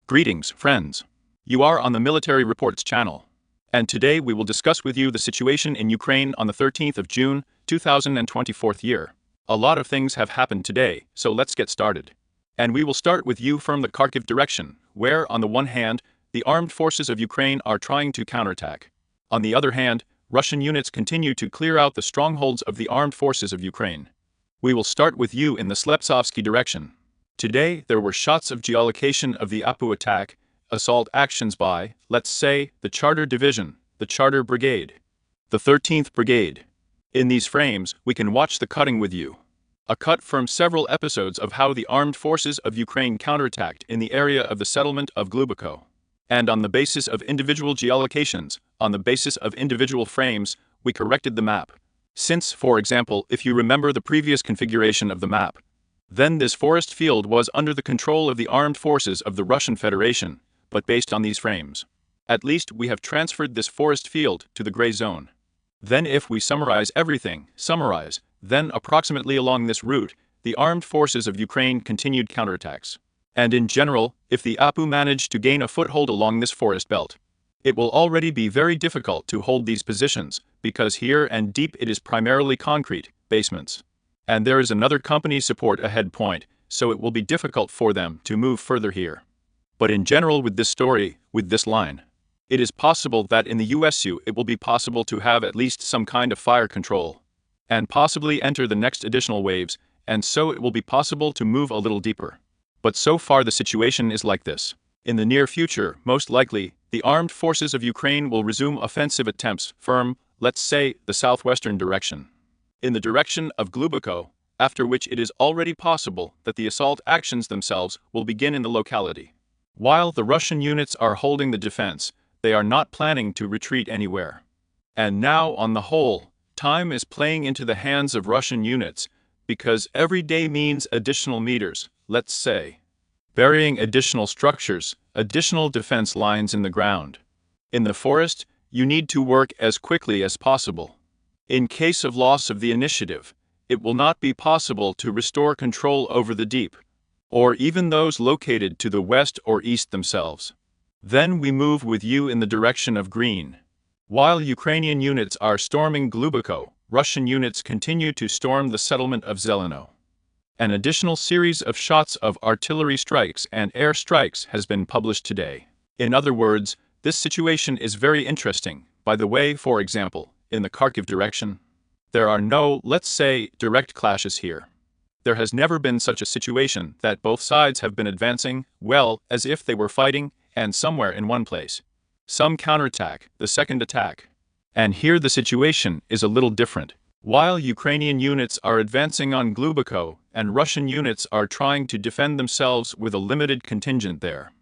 Greetings, friends. You are on the Military Reports channel. And today we will discuss with you the situation in Ukraine on the 13th of June, 2024 year. A lot of things have happened today, so let's get started. And we will start with you from the Kharkiv direction, where, on the one hand, the armed forces of Ukraine are trying to counterattack. On the other hand, Russian units continue to clear out the strongholds of the armed forces of Ukraine. We will start with you in the Sleptsovsky direction. Today, there were shots of geolocation of the Apu attack, assault actions by, let's say, the Charter Division, the Charter Brigade, the 13th Brigade. In these frames, we can watch the cutting with you. A cut from several episodes of how the armed forces of Ukraine counterattacked in the area of the settlement of Gluboko. And on the basis of individual geolocations, on the basis of individual frames, we corrected the map. Since, for example, if you remember the previous configuration of the map, then this forest field was under the control of the armed forces of the Russian Federation, but based on these frames. At least we have transferred this forest field to the gray zone. Then if we summarize everything, then approximately along this route, the armed forces of Ukraine continued counterattacks. And in general, if the Apu managed to gain a foothold along this forest belt, it will already be very difficult to hold these positions, because here and deep it is primarily concrete, basements. And there is another company support ahead point, so it will be difficult for them to move further here. But in general with this story, with this line, it is possible that in the USU it will be possible to have at least some kind of fire control, and possibly enter the next additional waves, and so it will be possible to move a little deeper. But so far the situation is like this. In the near future, most likely, the armed forces of Ukraine will resume offensive attempts from, let's say, the southwestern direction, in the direction of Gluboko, after which it is already possible that the assault actions themselves will begin in the locality. While the Russian units are holding the defense, they are not planning to retreat anywhere. And now, on the whole, time is playing into the hands of Russian units, because every day means additional meters, let's say, burying additional structures, additional defense lines in the ground. In the forest, you need to work as quickly as possible. In case of loss of the initiative, it will not be possible to restore control over the deep, or even those located to the west or east themselves. Then we move with you in the direction of green. While Ukrainian units are storming Gluboko, Russian units continue to storm the settlement of Zeleno. An additional series of shots of artillery strikes and air strikes has been published today. In other words, this situation is very interesting. By the way, for example, in the Kharkiv direction, there are no, let's say, direct clashes here. There has never been such a situation that both sides have been advancing, well, as if they were fighting, and somewhere in one place. Some counterattack, the second attack. And here the situation is a little different. While Ukrainian units are advancing on Gluboko, and Russian units are trying to defend themselves with a limited contingent there.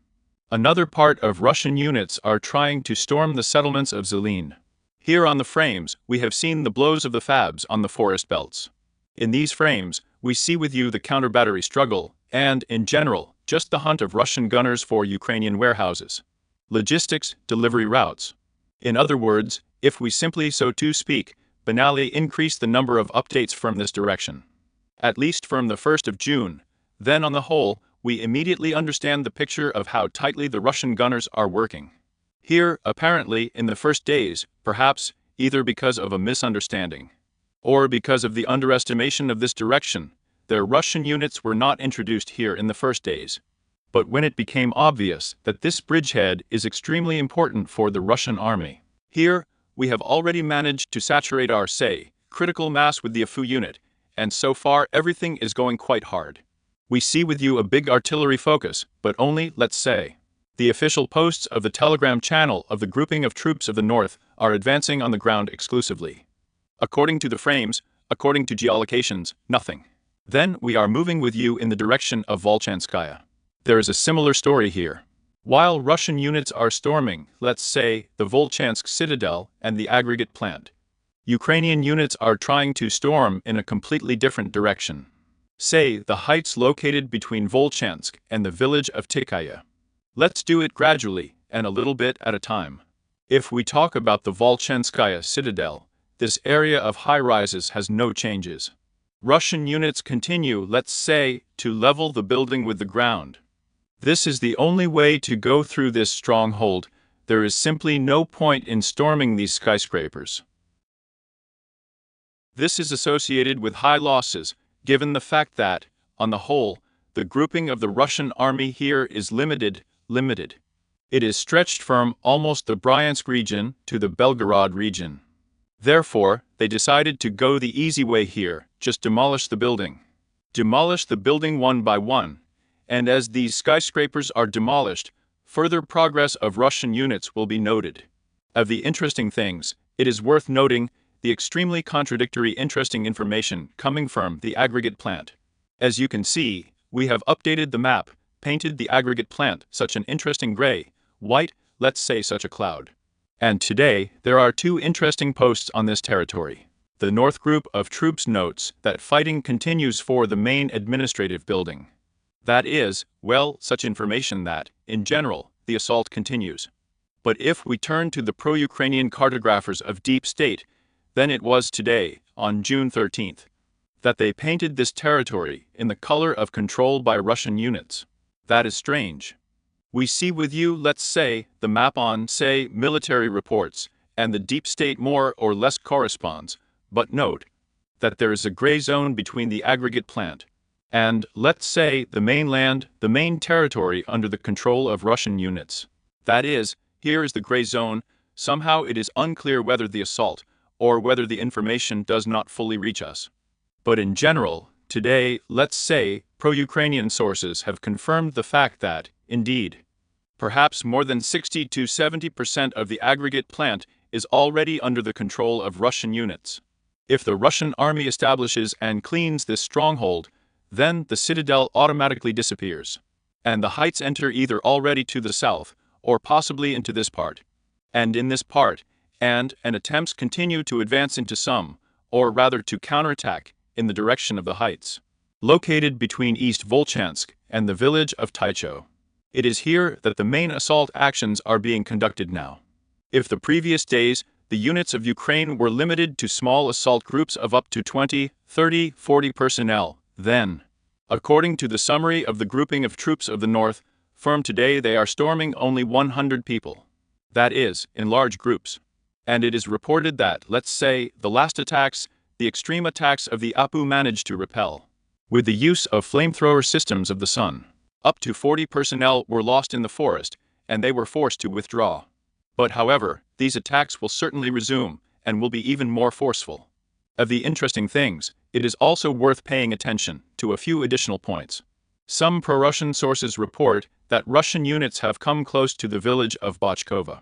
Another part of Russian units are trying to storm the settlements of Zelene. Here on the frames, we have seen the blows of the FABs on the forest belts. In these frames, we see with you the counter-battery struggle, and, in general, just the hunt of Russian gunners for Ukrainian warehouses, logistics, delivery routes. In other words, if we simply, so to speak, banally increase the number of updates from this direction, at least from the 1st of June, then on the whole, we immediately understand the picture of how tightly the Russian gunners are working. Here, apparently, in the first days, perhaps, either because of a misunderstanding, or because of the underestimation of this direction, their Russian units were not introduced here in the first days. But when it became obvious that this bridgehead is extremely important for the Russian army, here, we have already managed to saturate our, say, critical mass with the Afu unit, and so far everything is going quite hard. We see with you a big artillery focus, but only, let's say, the official posts of the Telegram channel of the grouping of troops of the North are advancing on the ground exclusively. According to the frames, according to geolocations, nothing. Then we are moving with you in the direction of Volchanskaya. There is a similar story here. While Russian units are storming, let's say, the Volchansk citadel and the aggregate plant, Ukrainian units are trying to storm in a completely different direction. Say, the heights located between Volchansk and the village of Tikaya. Let's do it gradually, and a little bit at a time. If we talk about the Volchanskaya citadel, this area of high-rises has no changes. Russian units continue, let's say, to level the building with the ground. This is the only way to go through this stronghold. There is simply no point in storming these skyscrapers. This is associated with high losses, given the fact that, on the whole, the grouping of the Russian army here is limited. It is stretched from almost the Bryansk region to the Belgorod region. Therefore, they decided to go the easy way here, just demolish the building. Demolish the building one by one, and as these skyscrapers are demolished, further progress of Russian units will be noted. Of the interesting things, it is worth noting the extremely contradictory interesting information coming from the aggregate plant. As you can see, we have updated the map, painted the aggregate plant such an interesting gray, white, let's say such a cloud. And today, there are two interesting posts on this territory. The North Group of Troops notes that fighting continues for the main administrative building. That is, well, such information that, in general, the assault continues. But if we turn to the pro-Ukrainian cartographers of Deep State, then it was today, on June 13th, that they painted this territory in the color of control by Russian units. That is strange. We see with you, let's say, the map on, say, military reports, and the Deep State more or less corresponds, but note that there is a gray zone between the aggregate plant and, let's say, the mainland, the main territory under the control of Russian units. That is, here is the gray zone. Somehow it is unclear whether the assault, or whether the information does not fully reach us. But in general, today, let's say, pro-Ukrainian sources have confirmed the fact that, indeed, perhaps more than 60 to 70% of the aggregate plant is already under the control of Russian units. If the Russian army establishes and cleans this stronghold, then the citadel automatically disappears, and the heights enter either already to the south, or possibly into this part. And in this part, and attempts continue to advance into some, or rather to counterattack, in the direction of the heights, located between East Volchansk and the village of Tycho. It is here that the main assault actions are being conducted now. If the previous days, the units of Ukraine were limited to small assault groups of up to 20, 30, 40 personnel, then, according to the summary of the grouping of troops of the North, from today they are storming only 100 people. That is, in large groups. And it is reported that, let's say, the last attacks, the extreme attacks of the Apu managed to repel. With the use of flamethrower systems of the Sun, up to 40 personnel were lost in the forest, and they were forced to withdraw. But however, these attacks will certainly resume, and will be even more forceful. Of the interesting things, it is also worth paying attention to a few additional points. Some pro-Russian sources report that Russian units have come close to the village of Bachkova.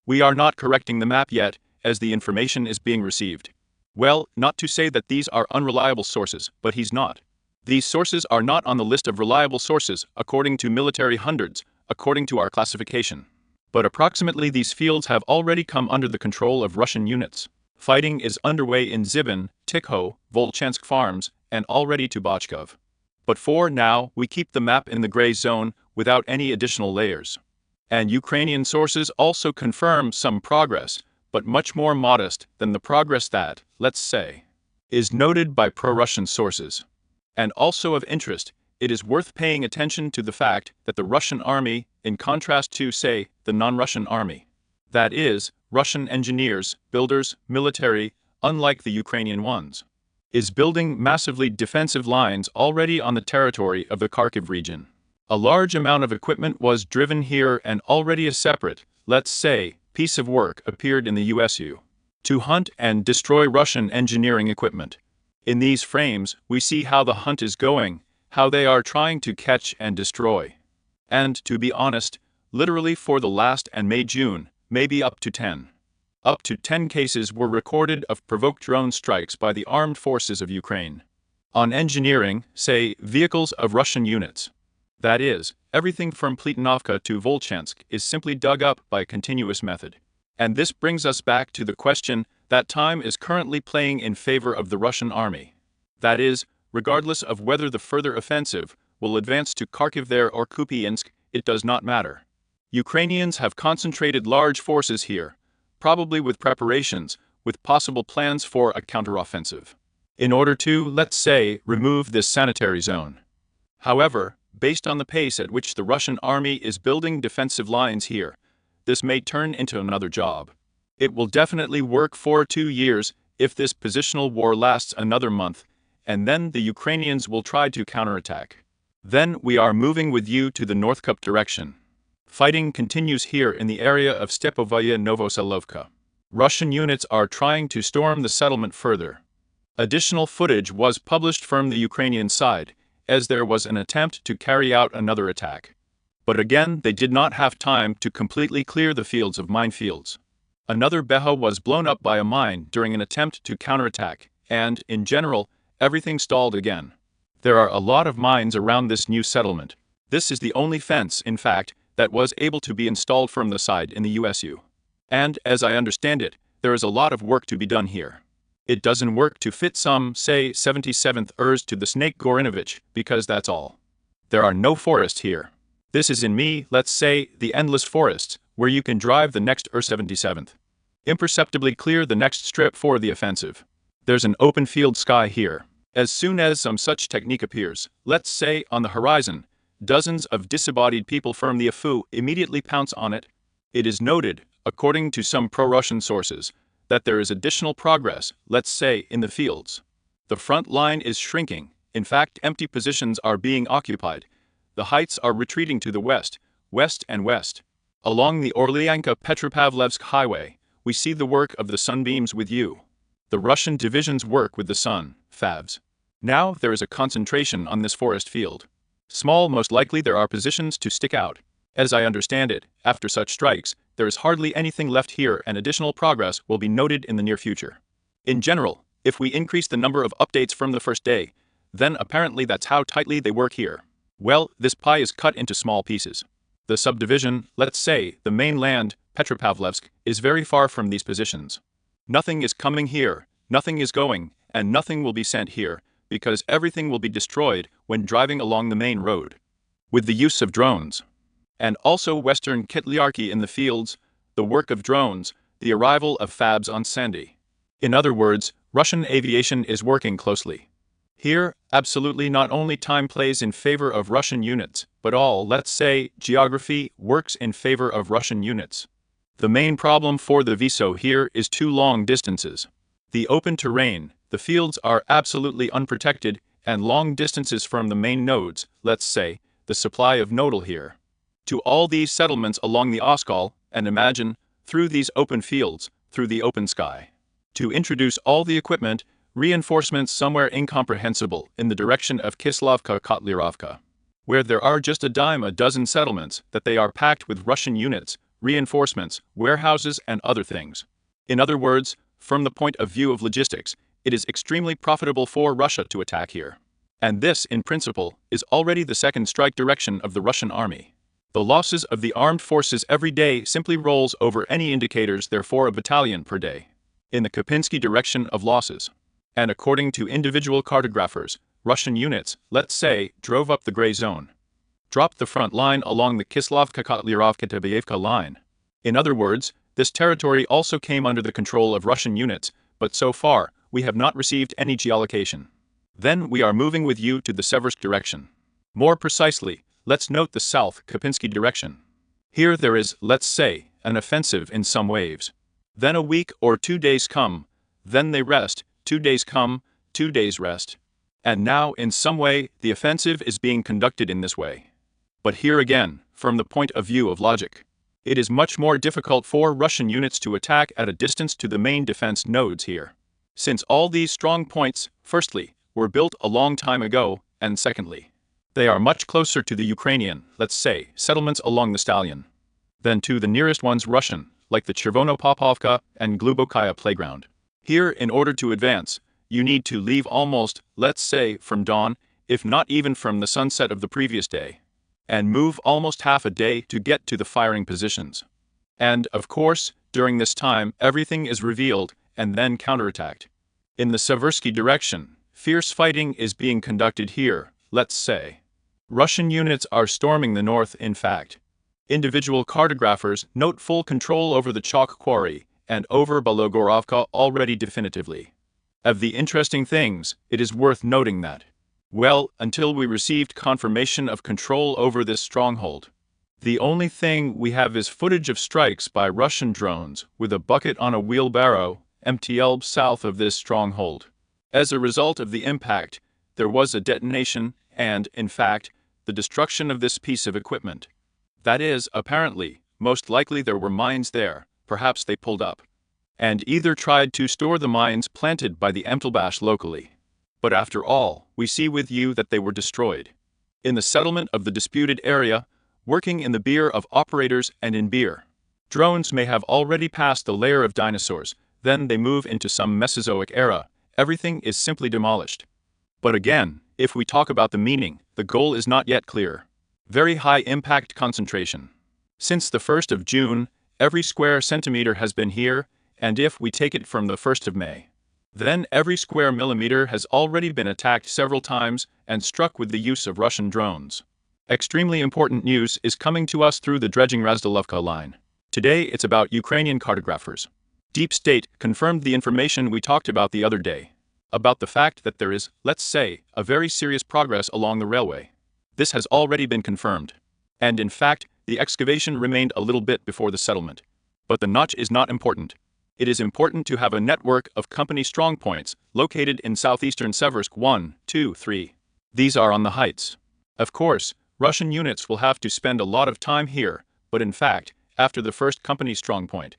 We are not correcting the map yet, as the information is being received. Well, not to say that these are unreliable sources, but he's not. These sources are not on the list of reliable sources, according to military hundreds, according to our classification. But approximately these fields have already come under the control of Russian units. Fighting is underway in Zibin, Tikho, Volchansk farms, and already to Bachkov. But for now, we keep the map in the gray zone, without any additional layers. And Ukrainian sources also confirm some progress, but much more modest than the progress that, let's say, is noted by pro-Russian sources. And also of interest, it is worth paying attention to the fact that the Russian army, in contrast to, say, the non-Russian army, that is, Russian engineers, builders, military, unlike the Ukrainian ones, is building massively defensive lines already on the territory of the Kharkiv region. A large amount of equipment was driven here, and already a separate, let's say, piece of work appeared in the USU to hunt and destroy Russian engineering equipment. In these frames, we see how the hunt is going, how they are trying to catch and destroy. And, to be honest, literally for the last and May-June, maybe up to 10 cases were recorded of provoked drone strikes by the armed forces of Ukraine on engineering, say, vehicles of Russian units. That is, everything from Plitanovka to Volchansk is simply dug up by a continuous method. And this brings us back to the question that time is currently playing in favor of the Russian army. That is, regardless of whether the further offensive will advance to Kharkiv there or Kupiansk, it does not matter. Ukrainians have concentrated large forces here, probably with preparations, with possible plans for a counteroffensive, in order to, let's say, remove this sanitary zone. However, Based on the pace at which the Russian army is building defensive lines here, this may turn into another job. It will definitely work for 2 years if this positional war lasts another month, and then the Ukrainians will try to counterattack. Then we are moving with you to the North Kup direction. Fighting continues here in the area of Stepovaya Novoselovka. Russian units are trying to storm the settlement further. Additional footage was published from the Ukrainian side, as there was an attempt to carry out another attack. But again, they did not have time to completely clear the fields of minefields. Another Beha was blown up by a mine during an attempt to counterattack, and, in general, everything stalled again. There are a lot of mines around this new settlement. This is the only fence, in fact, that was able to be installed from the side in the USU. And, as I understand it, there is a lot of work to be done here. It doesn't work to fit some, say, 77th Urs to the Snake Gorinovich, because that's all. There are no forests here. This is in let's say, the endless forests, where you can drive the next Ur-77th. Imperceptibly clear the next strip for the offensive. There's an open field sky here. As soon as some such technique appears, let's say, on the horizon, dozens of disembodied people from the AFU immediately pounce on it. It is noted, according to some pro-Russian sources, that there is additional progress, let's say, in the fields. The front line is shrinking. In fact, empty positions are being occupied. The heights are retreating to the west, west and west. Along the Orlyanka-Petropavlevsk highway, we see the work of the sunbeams with you. The Russian divisions work with the sun, FAVs. Now there is a concentration on this forest field. Small, most likely there are positions to stick out. As I understand it, after such strikes, there is hardly anything left here and additional progress will be noted in the near future. In general, if we increase the number of updates from the first day, then apparently that's how tightly they work here. Well, this pie is cut into small pieces. The subdivision, let's say, the mainland, Petropavlevsk, is very far from these positions. Nothing is coming here, nothing is going, and nothing will be sent here, because everything will be destroyed when driving along the main road. With the use of drones. And also Western Kitlyarki in the fields, the work of drones, the arrival of FABs on Sandy. In other words, Russian aviation is working closely. Here, absolutely not only time plays in favor of Russian units, but all, let's say, geography works in favor of Russian units. The main problem for the VSO here is too long distances. The open terrain, the fields are absolutely unprotected, and long distances from the main nodes, let's say, the supply of nodal here. To all these settlements along the Oskol, and imagine, through these open fields, through the open sky. To introduce all the equipment, reinforcements somewhere incomprehensible in the direction of Kislovka-Kotlyrovka, where there are just a dozen settlements that they are packed with Russian units, reinforcements, warehouses and other things. In other words, from the point of view of logistics, it is extremely profitable for Russia to attack here. And this, in principle, is already the second strike direction of the Russian army. The losses of the armed forces every day simply rolls over any indicators, therefore a battalion per day. In the Kupinsky direction of losses. And according to individual cartographers, Russian units, let's say, drove up the gray zone. Dropped the front line along the Kislovka-Kotlyrovka-Tabayevka line. In other words, this territory also came under the control of Russian units, but so far, we have not received any geolocation. Then we are moving with you to the Seversk direction. More precisely, let's note the south Kupinsky direction. Here there is, let's say, an offensive in some waves. Then a week or 2 days come, then they rest, 2 days come, 2 days rest. And now, in some way, the offensive is being conducted in this way. But here again, from the point of view of logic, it is much more difficult for Russian units to attack at a distance to the main defense nodes here. Since all these strong points, firstly, were built a long time ago, and secondly, they are much closer to the Ukrainian, let's say, settlements along the Stallion, than to the nearest ones Russian, like the Chervono-Popovka and Glubokaya playground. Here, in order to advance, you need to leave almost, let's say, from dawn, if not even from the sunset of the previous day, and move almost half a day to get to the firing positions. And, of course, during this time, everything is revealed and then counterattacked. In the Seversky direction, fierce fighting is being conducted here, let's say. Russian units are storming the north, in fact. Individual cartographers note full control over the chalk quarry and over Balogorovka already definitively. Of the interesting things, it is worth noting that Well, until we received confirmation of control over this stronghold. The only thing we have is footage of strikes by Russian drones with a bucket on a wheelbarrow, MTL south of this stronghold. As a result of the impact, there was a detonation and, in fact, the destruction of this piece of equipment. That is, apparently, most likely there were mines there, perhaps they pulled up, and either tried to store the mines planted by the Emtelbash locally. But after all, we see with you that they were destroyed. In the settlement of the disputed area, working in the beer of operators and in beer. Drones may have already passed the layer of dinosaurs, then they move into some Mesozoic era, everything is simply demolished. But again, if we talk about the meaning, the goal is not yet clear. Very high impact concentration. Since the 1st of June, every square centimeter has been here, and if we take it from the 1st of May, then every square millimeter has already been attacked several times and struck with the use of Russian drones. Extremely important news is coming to us through the dredging Razdalovka line. Today it's about Ukrainian cartographers. Deep State confirmed the information we talked about the other day, about the fact that there is, let's say, a very serious progress along the railway. This has already been confirmed. And in fact, the excavation remained a little bit before the settlement. But the notch is not important. It is important to have a network of company strongpoints located in southeastern Seversk 1, 2, 3. These are on the heights. Of course, Russian units will have to spend a lot of time here, but in fact, after the first company strongpoint,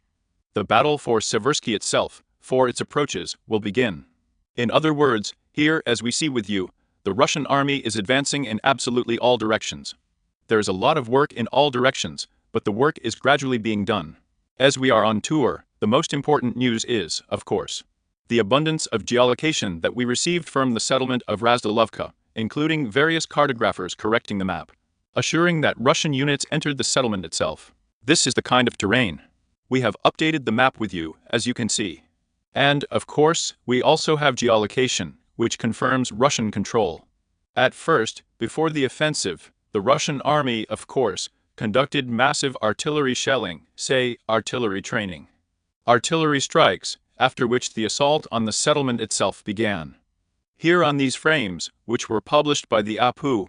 the battle for Seversky itself, for its approaches, will begin. In other words, here, as we see with you, the Russian army is advancing in absolutely all directions. There is a lot of work in all directions, but the work is gradually being done. As we are on tour, the most important news is, of course, the abundance of geolocation that we received from the settlement of Razdalovka, including various cartographers correcting the map, assuring that Russian units entered the settlement itself. This is the kind of terrain. We have updated the map with you, as you can see. And, of course, we also have geolocation, which confirms Russian control. At first, before the offensive, the Russian army, of course, conducted massive artillery shelling, say, artillery training. Artillery strikes, after which the assault on the settlement itself began. Here on these frames, which were published by the APU,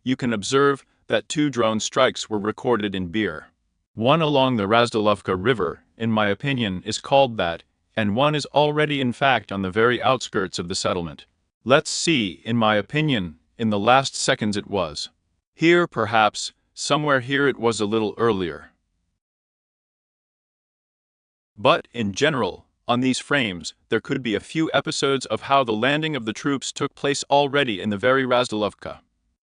you can observe that 2 drone strikes were recorded in beer. One along the Razdalovka River, in my opinion, is called that, and one is already in fact on the very outskirts of the settlement. Let's see, in my opinion, in the last seconds it was. Here perhaps, somewhere here it was a little earlier. But, in general, on these frames, there could be a few episodes of how the landing of the troops took place already in the very Razdalovka.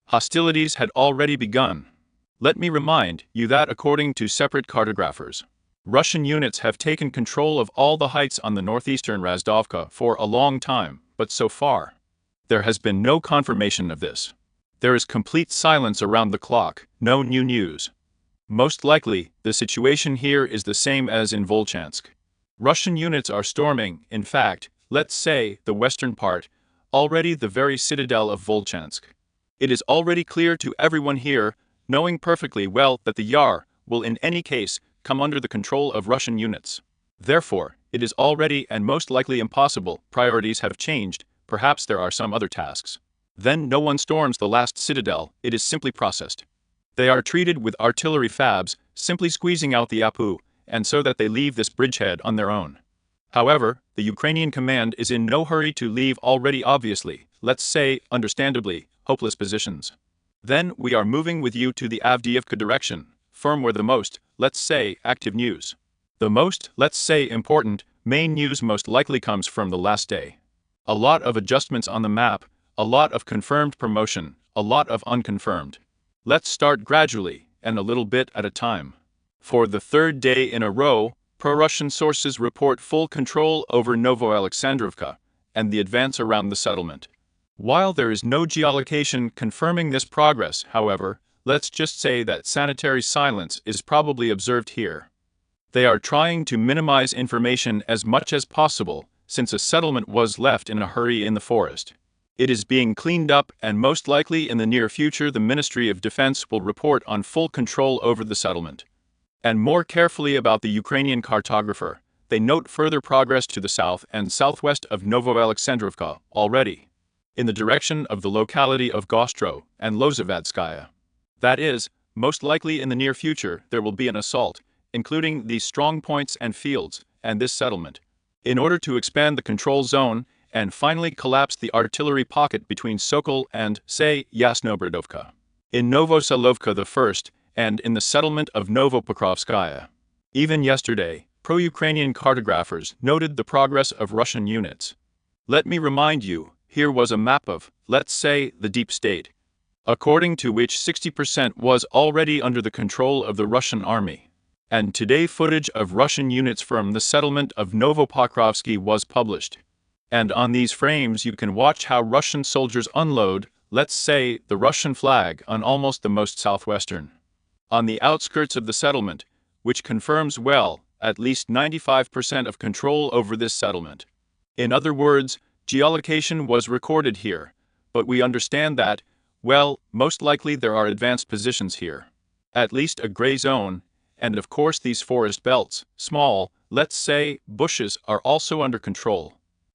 Hostilities had already begun. Let me remind you that according to separate cartographers, Russian units have taken control of all the heights on the northeastern Razdovka for a long time, but so far, there has been no confirmation of this. There is complete silence around the clock, no new news. Most likely, the situation here is the same as in Volchansk. Russian units are storming, in fact, let's say, the western part, already the very citadel of Volchansk. It is already clear to everyone here, knowing perfectly well that the Yar will in any case come under the control of Russian units. Therefore, it is already and most likely impossible, priorities have changed, perhaps there are some other tasks. Then no one storms the last citadel, it is simply processed. They are treated with artillery fabs, simply squeezing out the APU, and so that they leave this bridgehead on their own. However, the Ukrainian command is in no hurry to leave already obviously, let's say, understandably, hopeless positions. Then we are moving with you to the Avdiivka direction, firm where the most, let's say, active news. The most, let's say, important, main news most likely comes from the last day. A lot of adjustments on the map, a lot of confirmed promotion, a lot of unconfirmed. Let's start gradually, and a little bit at a time. For the 3rd day in a row, pro-Russian sources report full control over Novoalexandrovka and the advance around the settlement. While there is no geolocation confirming this progress, however, let's just say that sanitary silence is probably observed here. They are trying to minimize information as much as possible, since a settlement was left in a hurry in the forest. It is being cleaned up, and most likely in the near future the Ministry of Defense will report on full control over the settlement. And more carefully about the Ukrainian cartographer, they note further progress to the south and southwest of Novoalexandrovka already. in the direction of the locality of Gostro and Lozavadskaya. That is, most likely in the near future there will be an assault, including these strong points and fields, and this settlement, in order to expand the control zone and finally collapse the artillery pocket between Sokol and, say, Yasnobrodovka, in Novoselovka I, and in the settlement of Novopokrovskaya. Even yesterday, pro-Ukrainian cartographers noted the progress of Russian units. Let me remind you, here was a map of, let's say, the deep state, according to which 60% was already under the control of the Russian army. And today footage of Russian units from the settlement of Novopokrovsky was published. And on these frames you can watch how Russian soldiers unload, let's say, the Russian flag on almost the most southwestern, on the outskirts of the settlement, which confirms well, at least 95% of control over this settlement. In other words, geolocation was recorded here, but we understand that, well, most likely there are advanced positions here. At least a gray zone, and of course these forest belts, small, let's say, bushes are also under control.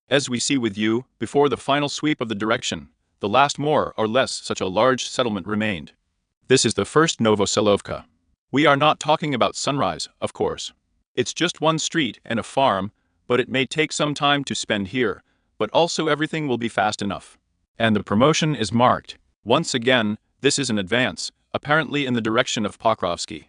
As we see with you, before the final sweep of the direction, the last more or less such a large settlement remained. This is the first Novoselovka. We are not talking about Sunrise, of course. It's just one street and a farm, but it may take some time to spend here, but also everything will be fast enough. And the promotion is marked. Once again, this is an advance, apparently in the direction of Pokrovsky.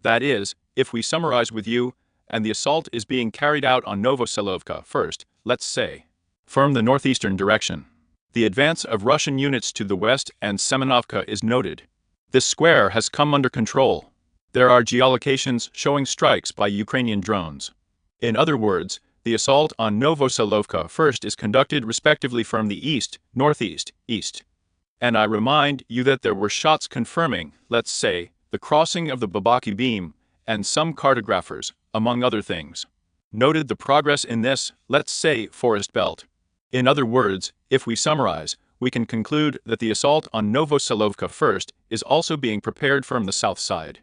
That is, if we summarize with you, and the assault is being carried out on Novoselovka first, let's say, from the northeastern direction. The advance of Russian units to the west and Semenovka is noted. This square has come under control. There are geolocations showing strikes by Ukrainian drones. In other words, the assault on Novoselovka first is conducted respectively from the east, northeast, east. And I remind you that there were shots confirming, let's say, the crossing of the Babaki beam, and some cartographers, among other things, noted the progress in this, let's say, forest belt. In other words, if we summarize, we can conclude that the assault on Novoselovka first is also being prepared from the south side.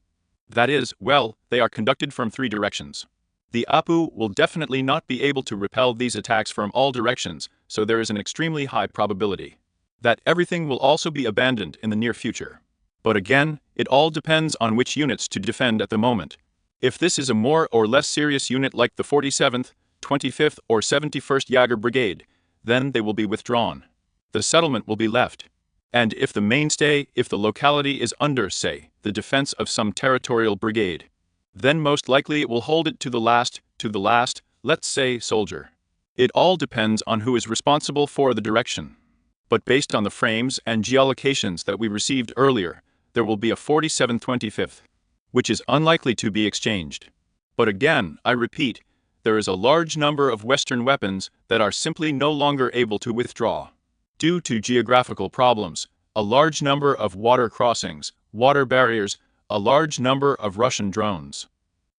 That is, well, they are conducted from three directions. The APU will definitely not be able to repel these attacks from all directions, so there is an extremely high probability that everything will also be abandoned in the near future. But again, it all depends on which units to defend at the moment. If this is a more or less serious unit like the 47th, 25th or 71st Jager Brigade, then they will be withdrawn. The settlement will be left. And if the locality is under, say, the defense of some territorial brigade, then most likely it will hold it to the last, let's say, soldier. It all depends on who is responsible for the direction. But based on the frames and geolocations that we received earlier, there will be a 47th 25th, which is unlikely to be exchanged. But again, I repeat, there is a large number of Western weapons that are simply no longer able to withdraw. Due to geographical problems, a large number of water crossings, water barriers, a large number of Russian drones.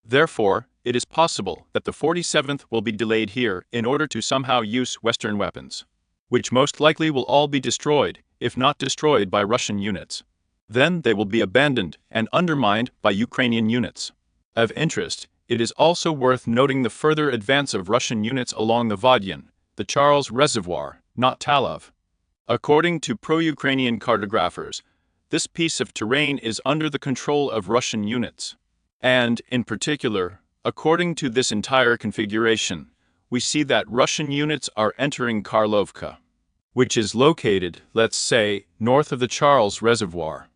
Therefore, it is possible that the 47th will be delayed here in order to somehow use Western weapons, which most likely will all be destroyed, if not destroyed by Russian units. Then they will be abandoned and undermined by Ukrainian units. Of interest, it is also worth noting the further advance of Russian units along the Vodyan, the Charles Reservoir, not Talov. According to pro-Ukrainian cartographers, this piece of terrain is under the control of Russian units. And, in particular, according to this entire configuration, we see that Russian units are entering Karlovka, which is located, let's say, north of the Charles Reservoir.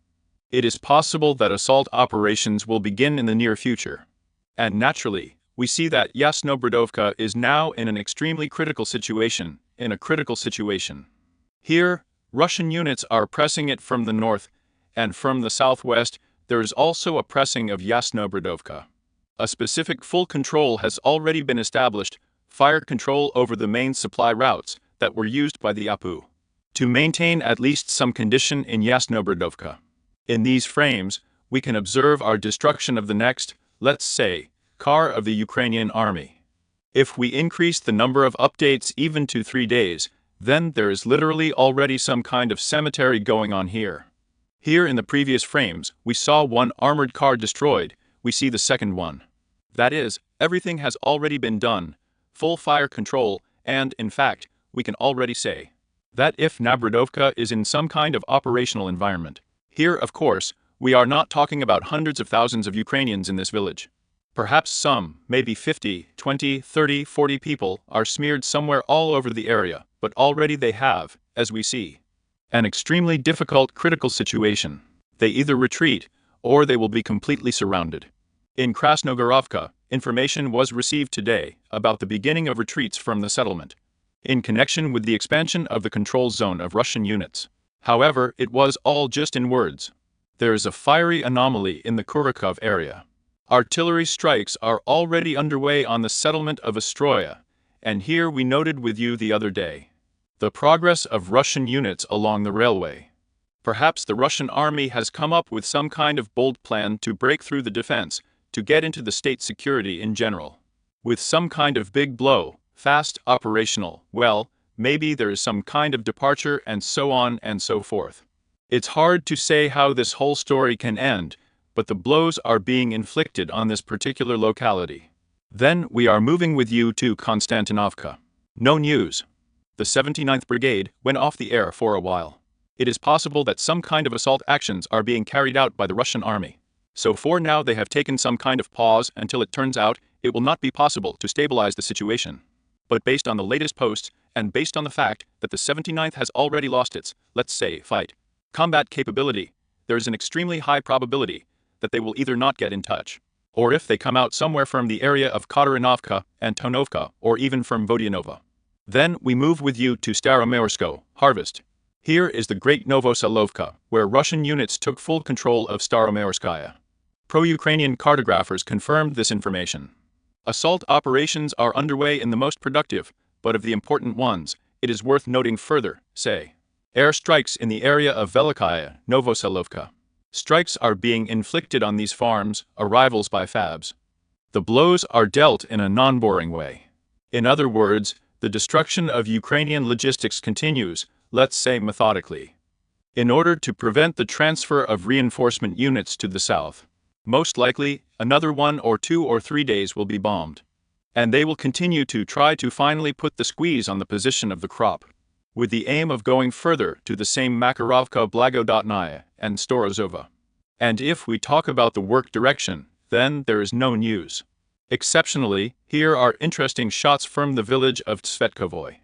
It is possible that assault operations will begin in the near future. And naturally, we see that Yasnobrodovka is now in an extremely critical situation, Here, Russian units are pressing it from the north, and from the southwest, there is also a pressing of Yasnobrodovka. A specific full control has already been established, fire control over the main supply routes that were used by the APU, to maintain at least some condition in Yasnobrodovka. In these frames, we can observe our destruction of the next, let's say, car of the Ukrainian army. If we increase the number of updates even to 3 days, then there is literally already some kind of cemetery going on here. Here in the previous frames, we saw one armored car destroyed, we see the second one. That is, everything has already been done, full fire control, and, in fact, we can already say That if Nabradovka is in some kind of operational environment. Here, of course, we are not talking about hundreds of thousands of Ukrainians in this village. Perhaps some, maybe 50, 20, 30, 40 people, are smeared somewhere all over the area, but already they have, as we see, an extremely difficult critical situation. They either retreat, or they will be completely surrounded. In Krasnogorovka, information was received today about the beginning of retreats from the settlement, in connection with the expansion of the control zone of Russian units. However, it was all just in words. There is a fiery anomaly in the Kurikov area. Artillery strikes are already underway on the settlement of Ostroya, and here we noted with you the other day the progress of Russian units along the railway. Perhaps the Russian army has come up with some kind of bold plan to break through the defense, to get into the state security in general. With some kind of big blow, fast, operational, well, maybe there is some kind of departure and so on and so forth. It's hard to say how this whole story can end, but the blows are being inflicted on this particular locality. Then we are moving with you to Konstantinovka. No news. The 79th Brigade went off the air for a while. It is possible that some kind of assault actions are being carried out by the Russian army. So for now they have taken some kind of pause until it turns out it will not be possible to stabilize the situation. But based on the latest posts, and based on the fact that the 79th has already lost its, let's say, combat capability, there is an extremely high probability that they will either not get in touch, or if they come out somewhere from the area of Kotarinovka and Tonovka, or even from Vodianova. Then we move with you to Staromayorsko, Harvest. Here is the great Novoselovka, where Russian units took full control of Staromayorskaya. Pro-Ukrainian cartographers confirmed this information. Assault operations are underway in the most productive, but of the important ones, it is worth noting further, say, air strikes in the area of Velikaya, Novoselovka. Strikes are being inflicted on these farms, arrivals by FABs. The blows are dealt in a non-boring way. In other words, the destruction of Ukrainian logistics continues, let's say methodically. In order to prevent the transfer of reinforcement units to the south, most likely, another 1 or 2 or 3 days will be bombed. And they will continue to try to finally put the squeeze on the position of the crop, with the aim of going further to the same Makarovka, Blagodotnaya, and Storozova. And if we talk about the work direction, then there is no news. Exceptionally, here are interesting shots from the village of Tsvetkovoy.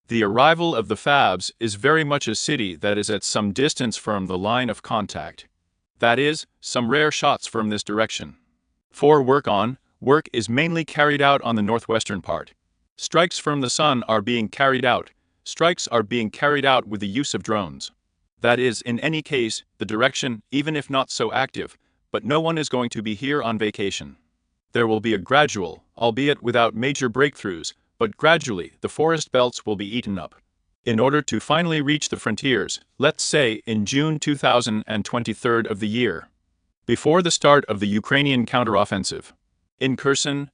The arrival of the FABs is very much a city that is at some distance from the line of contact. That is, some rare shots from this direction. For work is mainly carried out on the northwestern part. Strikes from the sun are being carried out. Strikes are being carried out with the use of drones. That is, in any case, the direction, even if not so active, but no one is going to be here on vacation. There will be a gradual, albeit without major breakthroughs, but gradually the forest belts will be eaten up. In order to finally reach the frontiers, let's say in June 2023 of the year, before the start of the Ukrainian counteroffensive. In Kherson,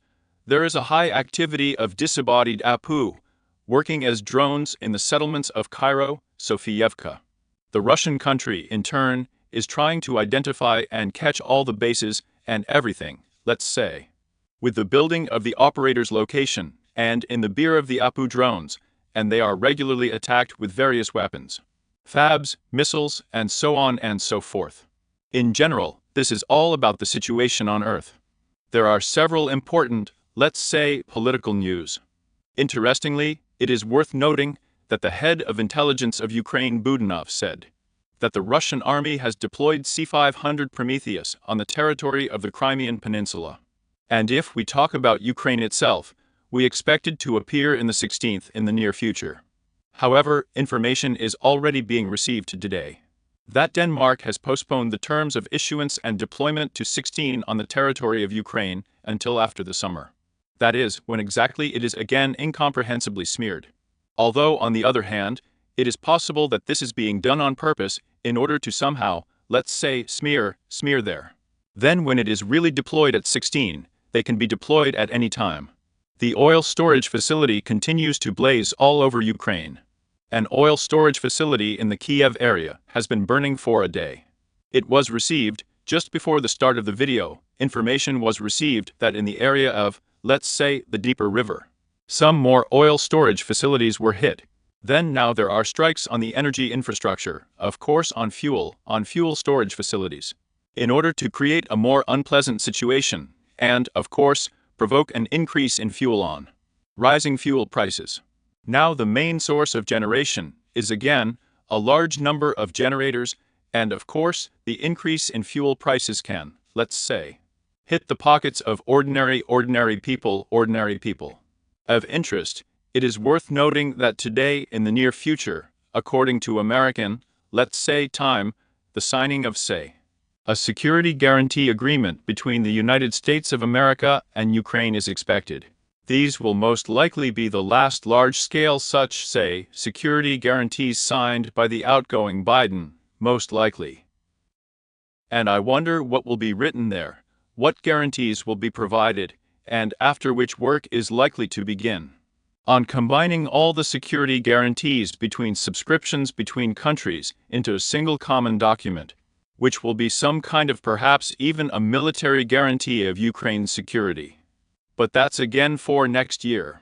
there is a high activity of disembodied APU, working as drones in the settlements of Cairo, Sofiyevka. The Russian country, in turn, is trying to identify and catch all the bases and everything, let's say, with the building of the operator's location, and in the beer of the APU drones, and they are regularly attacked with various weapons, FABs, missiles, and so on and so forth. In general, this is all about the situation on Earth. There are several important, let's say, political news. Interestingly, it is worth noting that the head of intelligence of Ukraine, Budanov, said that the Russian army has deployed C-500 Prometheus on the territory of the Crimean Peninsula. And if we talk about Ukraine itself, we expected to appear in the 16th in the near future. However, information is already being received today that Denmark has postponed the terms of issuance and deployment to 16 on the territory of Ukraine until after the summer. That is, when exactly it is again incomprehensibly smeared. Although, on the other hand, it is possible that this is being done on purpose in order to somehow, let's say, smear there. Then when it is really deployed at 16, they can be deployed at any time. The oil storage facility continues to blaze all over Ukraine. An oil storage facility in the Kiev area has been burning for a day. It was received, just before the start of the video, information was received that in the area of, let's say, the Dnieper River, some more oil storage facilities were hit. Then now there are strikes on the energy infrastructure, of course on fuel storage facilities, in order to create a more unpleasant situation and, of course, provoke an increase in rising fuel prices. Now the main source of generation is again a large number of generators, and of course the increase in fuel prices can, let's say, hit the pockets of ordinary people. Of interest, it is worth noting that today in the near future, according to American, let's say time, the signing of say, a security guarantee agreement between the United States of America and Ukraine is expected. These will most likely be the last large-scale such, say, security guarantees signed by the outgoing Biden, most likely. And I wonder what will be written there, what guarantees will be provided, and after which work is likely to begin. On combining all the security guarantees between subscriptions between countries into a single common document, which will be some kind of perhaps even a military guarantee of Ukraine's security. But that's again for next year.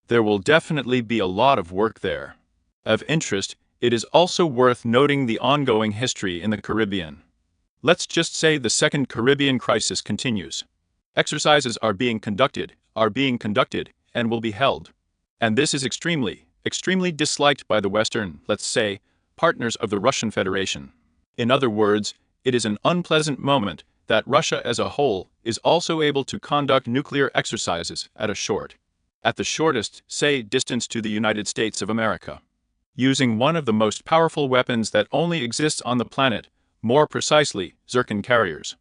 There will definitely be a lot of work there. Of interest, it is also worth noting the ongoing history in the Caribbean. Let's just say the second Caribbean crisis continues. Exercises are being conducted, and will be held. And this is extremely disliked by the Western, let's say, partners of the Russian Federation. In other words, it is an unpleasant moment that Russia as a whole is also able to conduct nuclear exercises at the shortest, say, distance to the United States of America, using one of the most powerful weapons that only exists on the planet, more precisely, Zircon carriers.